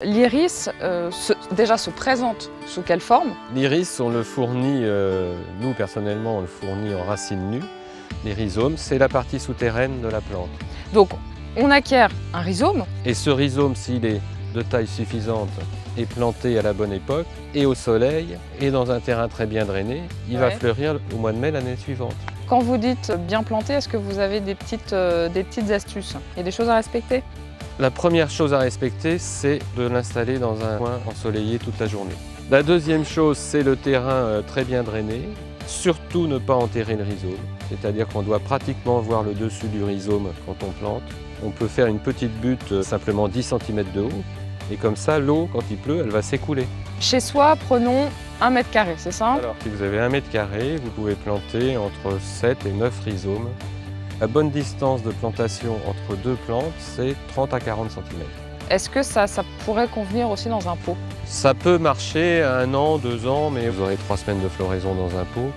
L'iris, déjà se présente sous quelle forme? L'iris, on le fournit, nous personnellement, on le fournit en racines nues. Les rhizomes, c'est la partie souterraine de la plante. Donc on acquiert un rhizome. Et ce rhizome, s'il est de taille suffisante et planté à la bonne époque, et au soleil, et dans un terrain très bien drainé, il va fleurir au mois de mai l'année suivante. Quand vous dites bien planté, est-ce que vous avez des petites astuces? Il y a des choses à respecter? La première chose à respecter, c'est de l'installer dans un coin ensoleillé toute la journée. La deuxième chose, c'est le terrain très bien drainé. Surtout ne pas enterrer le rhizome, c'est-à-dire qu'on doit pratiquement voir le dessus du rhizome quand on plante. On peut faire une petite butte simplement 10 cm de haut, et comme ça, l'eau, quand il pleut, elle va s'écouler. Chez soi, prenons 1 mètre carré, c'est ça? Alors, si vous avez 1 mètre carré, vous pouvez planter entre 7 et 9 rhizomes. La bonne distance de plantation entre deux plantes, c'est 30 à 40 cm. Est-ce que ça pourrait convenir aussi dans un pot? Ça peut marcher 1 an, 2 ans, mais vous aurez 3 semaines de floraison dans un pot.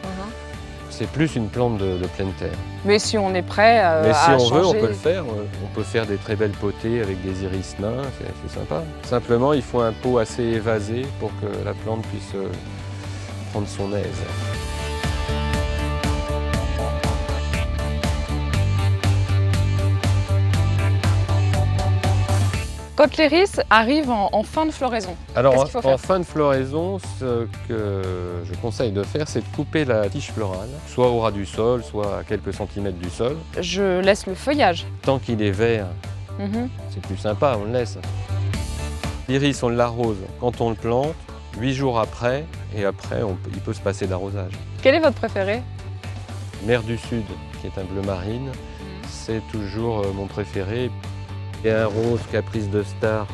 C'est plus une plante de pleine terre. Mais si on est prêt à Mais si on changer... veut, on peut le faire. On peut faire des très belles potées avec des iris nains, c'est sympa. Simplement, il faut un pot assez évasé pour que la plante puisse prendre son aise. Quand l'iris arrive en fin de floraison, Alors qu'est-ce qu'il faut faire? en fin de floraison, ce que je conseille de faire, c'est de couper la tige florale, soit au ras du sol, soit à quelques centimètres du sol. Je laisse le feuillage. Tant qu'il est vert, c'est plus sympa, on le laisse. L'iris, on l'arrose quand on le plante, 8 jours après, et après il peut se passer d'arrosage. Quel est votre préféré? Mer du Sud, qui est un bleu marine, c'est toujours mon préféré. Et un rose caprice de star